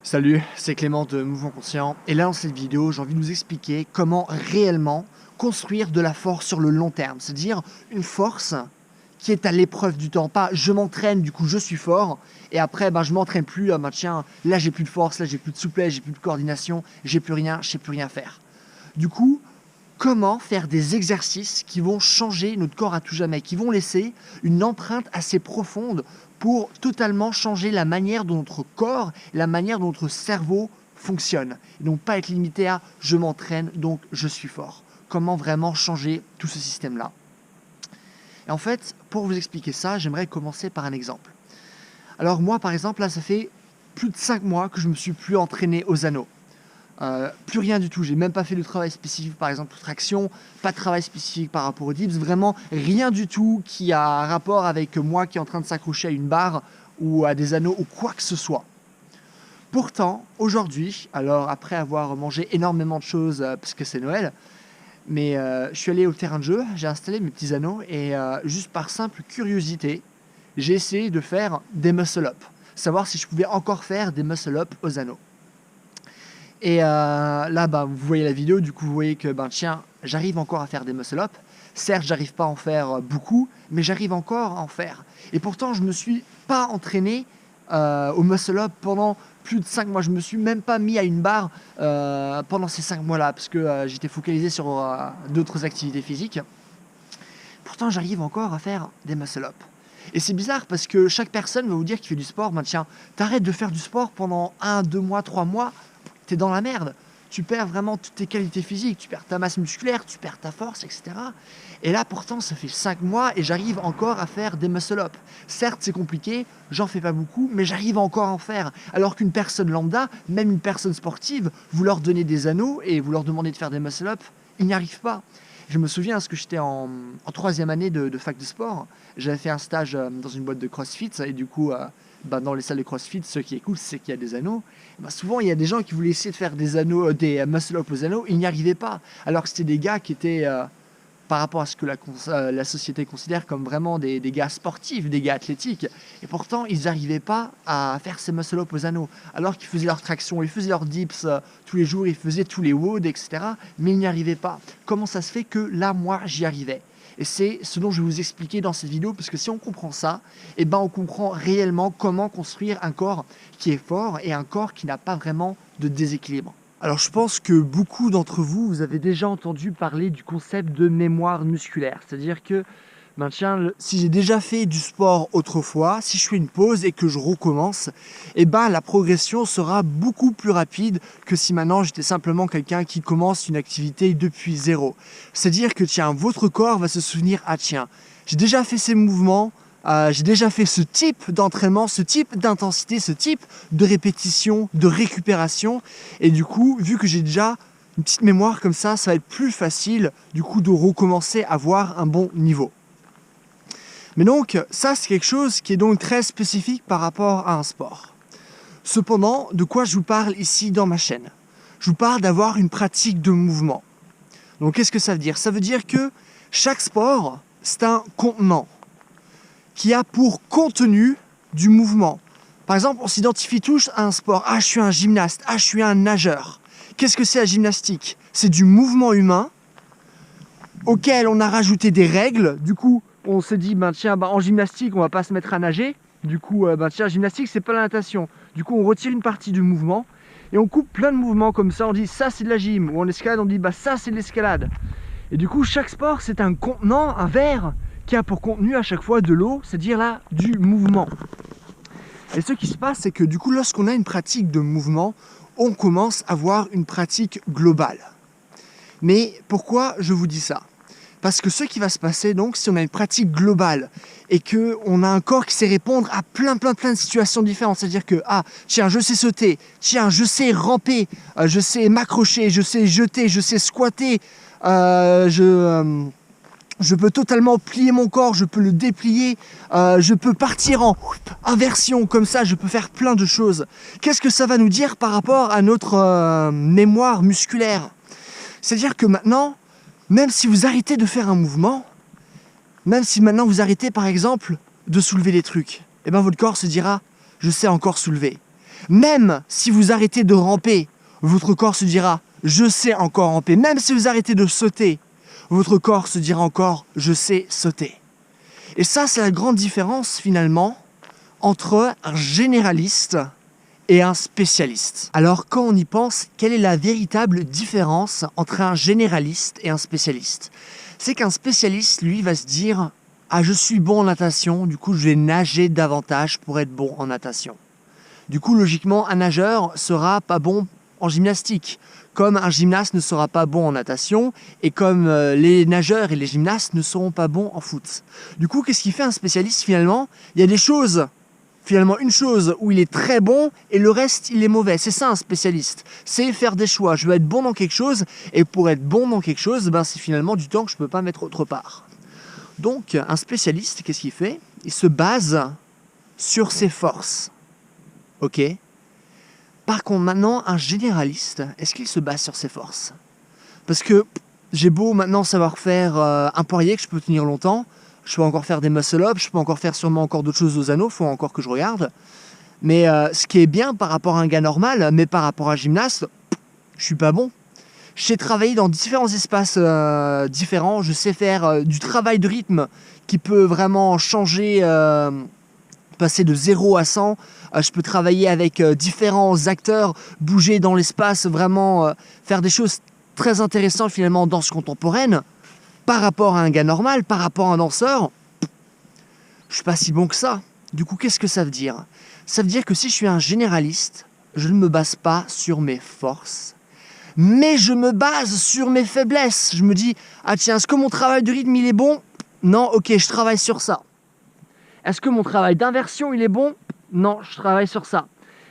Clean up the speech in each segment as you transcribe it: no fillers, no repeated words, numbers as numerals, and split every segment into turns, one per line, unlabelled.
Salut, c'est Clément de Mouvement Conscient et là dans cette vidéo j'ai envie de vous expliquer comment réellement construire de la force sur le long terme, c'est-à-dire une force qui est à l'épreuve du temps, pas je m'entraîne du coup je suis fort et après je m'entraîne plus, tiens là j'ai plus de force, là j'ai plus de souplesse, j'ai plus de coordination, j'ai plus rien, je sais plus rien faire. Du coup, comment faire des exercices qui vont changer notre corps à tout jamais, qui vont laisser une empreinte assez profonde pour totalement changer la manière dont notre corps, la manière dont notre cerveau fonctionne. Et donc pas être limité à je m'entraîne, donc je suis fort. Comment vraiment changer tout ce système-là. Et en fait, pour vous expliquer ça, j'aimerais commencer par un exemple. Alors moi, par exemple, là, ça fait plus de 5 mois que je ne me suis plus entraîné aux anneaux. Plus rien du tout, j'ai même pas fait de travail spécifique par exemple pour traction, pas de travail spécifique par rapport aux dips, vraiment rien du tout qui a rapport avec moi qui est en train de s'accrocher à une barre ou à des anneaux ou quoi que ce soit. Pourtant, aujourd'hui, alors après avoir mangé énormément de choses parce que c'est Noël, mais je suis allé au terrain de jeu, j'ai installé mes petits anneaux et juste par simple curiosité, j'ai essayé de faire des muscle-up, savoir si je pouvais encore faire des muscle-up aux anneaux. Et là, vous voyez la vidéo, du coup, vous voyez que, tiens, j'arrive encore à faire des muscle-up. Certes, j'arrive pas à en faire beaucoup, mais j'arrive encore à en faire. Et pourtant, je me suis pas entraîné au muscle-up pendant plus de 5 mois. Je me suis même pas mis à une barre pendant ces 5 mois-là, parce que j'étais focalisé sur d'autres activités physiques. Pourtant, j'arrive encore à faire des muscle-up. Et c'est bizarre parce que chaque personne va vous dire qu'il fait du sport, tiens, t'arrêtes de faire du sport pendant 1, 2 mois, 3 mois, t'es dans la merde. Tu perds vraiment toutes tes qualités physiques, tu perds ta masse musculaire, tu perds ta force, etc. Et là, pourtant, ça fait 5 mois et j'arrive encore à faire des muscle-up. Certes, c'est compliqué, j'en fais pas beaucoup, mais j'arrive encore à en faire. Alors qu'une personne lambda, même une personne sportive, vous leur donnez des anneaux et vous leur demandez de faire des muscle-up, ils n'y arrivent pas. Je me souviens, parce que j'étais en 3e année de fac de sport, j'avais fait un stage dans une boîte de CrossFit et du coup, dans les salles de CrossFit, ceux qui écoutent, c'est qu'il y a des anneaux. Souvent, il y a des gens qui voulaient essayer de faire des anneaux, des muscle-up aux anneaux, ils n'y arrivaient pas. Alors que c'était des gars qui étaient, par rapport à ce que la société considère comme vraiment des gars sportifs, des gars athlétiques. Et pourtant, ils n'arrivaient pas à faire ces muscle-up aux anneaux. Alors qu'ils faisaient leur traction, ils faisaient leurs dips tous les jours, ils faisaient tous les WOD, etc. Mais ils n'y arrivaient pas. Comment ça se fait que là, moi, j'y arrivais ? Et c'est ce dont je vais vous expliquer dans cette vidéo, parce que si on comprend ça, on comprend réellement comment construire un corps qui est fort et un corps qui n'a pas vraiment de déséquilibre. Alors je pense que beaucoup d'entre vous, vous avez déjà entendu parler du concept de mémoire musculaire. C'est-à-dire que, si j'ai déjà fait du sport autrefois, si je fais une pause et que je recommence, la progression sera beaucoup plus rapide que si maintenant j'étais simplement quelqu'un qui commence une activité depuis zéro. C'est-à-dire que votre corps va se souvenir, j'ai déjà fait ces mouvements, j'ai déjà fait ce type d'entraînement, ce type d'intensité, ce type de répétition, de récupération. Et du coup, vu que j'ai déjà une petite mémoire comme ça va être plus facile du coup de recommencer à avoir un bon niveau. Mais donc, ça c'est quelque chose qui est donc très spécifique par rapport à un sport. Cependant, de quoi je vous parle ici dans ma chaîne ? Je vous parle d'avoir une pratique de mouvement. Donc qu'est-ce que ça veut dire ? Ça veut dire que chaque sport, c'est un contenant qui a pour contenu du mouvement. Par exemple, on s'identifie tous à un sport. Je suis un gymnaste. Je suis un nageur. Qu'est-ce que c'est la gymnastique ? C'est du mouvement humain auquel on a rajouté des règles. Du coup, on se dit, en gymnastique, on va pas se mettre à nager. Du coup, gymnastique, c'est pas la natation. Du coup, on retire une partie du mouvement et on coupe plein de mouvements comme ça. On dit, ça, c'est de la gym. Ou en escalade, on dit, ça, c'est de l'escalade. Et du coup, chaque sport, c'est un contenant, un verre qui a pour contenu à chaque fois de l'eau, c'est-à-dire là, du mouvement. Et ce qui se passe, c'est que du coup, lorsqu'on a une pratique de mouvement, on commence à avoir une pratique globale. Mais pourquoi je vous dis ça ? Parce que ce qui va se passer, donc, si on a une pratique globale et qu'on a un corps qui sait répondre à plein de situations différentes, c'est-à-dire que, je sais sauter, je sais ramper, je sais m'accrocher, je sais jeter, je sais squatter, je peux totalement plier mon corps, je peux le déplier, je peux partir en inversion, comme ça, je peux faire plein de choses. Qu'est-ce que ça va nous dire par rapport à notre mémoire musculaire ? C'est-à-dire que maintenant, même si vous arrêtez de faire un mouvement, même si maintenant vous arrêtez par exemple de soulever des trucs, votre corps se dira « je sais encore soulever ». Même si vous arrêtez de ramper, votre corps se dira « je sais encore ramper ». Même si vous arrêtez de sauter, votre corps se dira encore « je sais sauter ». Et ça, c'est la grande différence finalement entre un généraliste et un spécialiste. Alors quand on y pense, quelle est la véritable différence entre un généraliste et un spécialiste? C'est qu'un spécialiste, lui, va se dire « ah, je suis bon en natation, du coup je vais nager davantage pour être bon en natation ». Du coup, logiquement, un nageur sera pas bon en gymnastique, comme un gymnaste ne sera pas bon en natation, et comme les nageurs et les gymnastes ne seront pas bons en foot. Du coup, qu'est-ce qui fait un spécialiste finalement? Il y a des choses, finalement une chose où il est très bon et le reste il est mauvais. C'est ça un spécialiste, c'est faire des choix. Je veux être bon dans quelque chose, et pour être bon dans quelque chose, ben, c'est finalement du temps que je ne peux pas mettre autre part. Donc un spécialiste, qu'est-ce qu'il fait? Il se base sur ses forces. Ok. Par contre, maintenant, un généraliste, est-ce qu'il se base sur ses forces? Parce que j'ai beau maintenant savoir faire un poirier que je peux tenir longtemps, je peux encore faire des muscle-up, je peux encore faire sûrement encore d'autres choses aux anneaux, il faut encore que je regarde. Mais ce qui est bien par rapport à un gars normal, mais par rapport à un gymnaste, je suis pas bon. Je sais travailler dans différents espaces différents, je sais faire du travail de rythme qui peut vraiment changer, passer de 0 à 100. Je peux travailler avec différents acteurs, bouger dans l'espace, vraiment faire des choses très intéressantes finalement en danse contemporaine. Par rapport à un gars normal, par rapport à un danseur, je suis pas si bon que ça. Du coup, qu'est-ce que ça veut dire? Ça veut dire que si je suis un généraliste, je ne me base pas sur mes forces, mais je me base sur mes faiblesses. Je me dis, ah tiens, est-ce que mon travail de rythme il est bon? Non, ok, je travaille sur ça. Est-ce que mon travail d'inversion il est bon? Non, je travaille sur ça.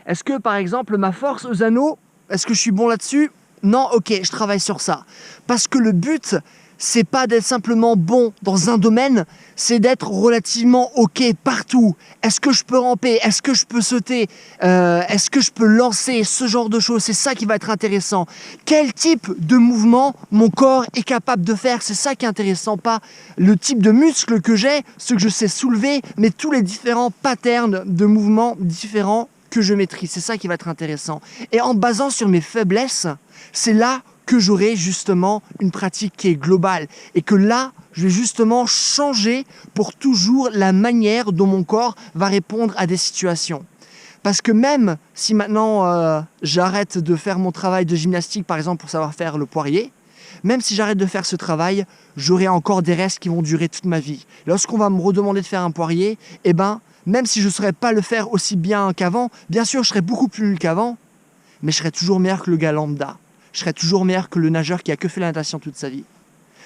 Est-ce que par exemple ma force aux anneaux, est-ce que je suis bon là-dessus? Non, ok, je travaille sur ça. Parce que le but, c'est pas d'être simplement bon dans un domaine, c'est d'être relativement ok partout. Est-ce que je peux ramper? Est-ce que je peux sauter? Est-ce que je peux lancer? Ce genre de choses, c'est ça qui va être intéressant. Quel type de mouvement mon corps est capable de faire? C'est ça qui est intéressant, pas le type de muscle que j'ai, ce que je sais soulever, mais tous les différents patterns de mouvements différents que je maîtrise. C'est ça qui va être intéressant. Et en basant sur mes faiblesses, c'est là que j'aurai justement une pratique qui est globale et que là, je vais justement changer pour toujours la manière dont mon corps va répondre à des situations. Parce que même si maintenant j'arrête de faire mon travail de gymnastique, par exemple pour savoir faire le poirier, même si j'arrête de faire ce travail, j'aurai encore des restes qui vont durer toute ma vie. Lorsqu'on va me redemander de faire un poirier, eh ben, même si je ne saurais pas le faire aussi bien qu'avant, bien sûr je serais beaucoup plus nul qu'avant, mais je serais toujours meilleur que le gars lambda. Je serais toujours meilleur que le nageur qui a que fait la natation toute sa vie.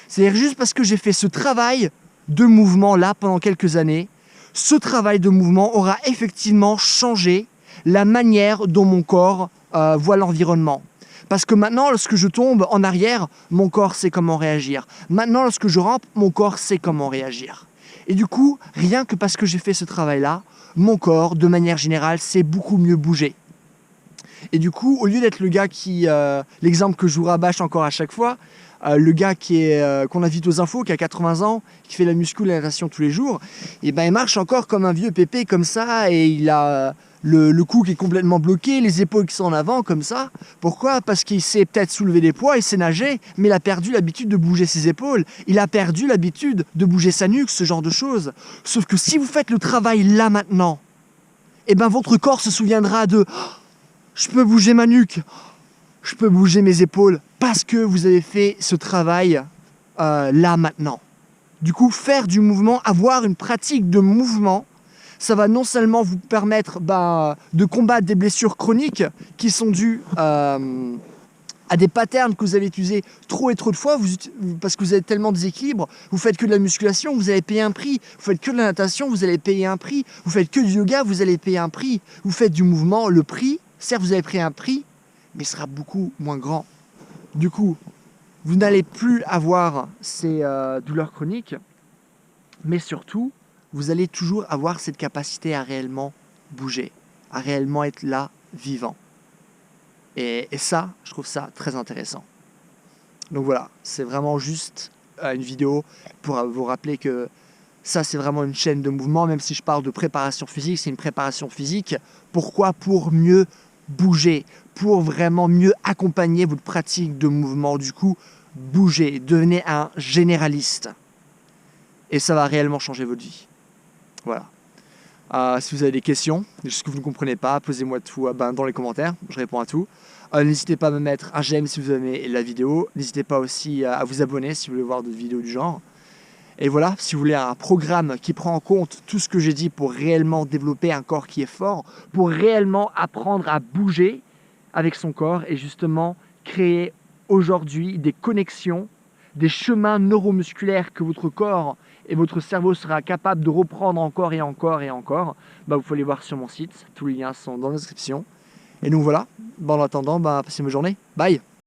C'est-à-dire juste parce que j'ai fait ce travail de mouvement là pendant quelques années, ce travail de mouvement aura effectivement changé la manière dont mon corps voit l'environnement. Parce que maintenant, lorsque je tombe en arrière, mon corps sait comment réagir. Maintenant, lorsque je rampe, mon corps sait comment réagir. Et du coup, rien que parce que j'ai fait ce travail-là, mon corps, de manière générale, sait beaucoup mieux bouger. Et du coup, au lieu d'être le gars qui, l'exemple que je vous rabâche encore à chaque fois, le gars qu'on invite aux infos, qui a 80 ans, qui fait la muscu, la natation tous les jours, et ben il marche encore comme un vieux pépé comme ça, et il a le cou qui est complètement bloqué, les épaules qui sont en avant comme ça. Pourquoi? Parce qu'il sait peut-être soulever des poids, il sait nager, mais il a perdu l'habitude de bouger ses épaules, il a perdu l'habitude de bouger sa nuque, ce genre de choses. Sauf que si vous faites le travail là maintenant, et ben votre corps se souviendra de je peux bouger ma nuque, je peux bouger mes épaules parce que vous avez fait ce travail là maintenant. Du coup, faire du mouvement, avoir une pratique de mouvement, ça va non seulement vous permettre de combattre des blessures chroniques qui sont dues à des patterns que vous avez utilisés trop et trop de fois, parce que vous avez tellement de déséquilibre, vous faites que de la musculation, vous allez payer un prix, vous faites que de la natation, vous allez payer un prix, vous faites que du yoga, vous allez payer un prix, vous faites du mouvement, le prix, certes vous avez pris un prix, mais il sera beaucoup moins grand. Du coup, vous n'allez plus avoir ces douleurs chroniques, mais surtout, vous allez toujours avoir cette capacité à réellement bouger, à réellement être là, vivant. Et ça, je trouve ça très intéressant. Donc voilà, c'est vraiment juste une vidéo pour vous rappeler que Ça, c'est vraiment une chaîne de mouvement, même si je parle de préparation physique, c'est une préparation physique. Pourquoi? Pour mieux bouger, pour vraiment mieux accompagner votre pratique de mouvement. Du coup, bougez, devenez un généraliste. Et ça va réellement changer votre vie. Voilà. Si vous avez des questions, des choses que vous ne comprenez pas, posez-moi tout dans les commentaires, je réponds à tout. N'hésitez pas à me mettre un j'aime si vous aimez la vidéo. N'hésitez pas aussi à vous abonner si vous voulez voir d'autres vidéos du genre. Et voilà, si vous voulez un programme qui prend en compte tout ce que j'ai dit pour réellement développer un corps qui est fort, pour réellement apprendre à bouger avec son corps et justement créer aujourd'hui des connexions, des chemins neuromusculaires que votre corps et votre cerveau sera capable de reprendre encore et encore et encore, vous pouvez aller voir sur mon site, tous les liens sont dans la description. Et donc voilà, en attendant, passez une bonne journée, bye.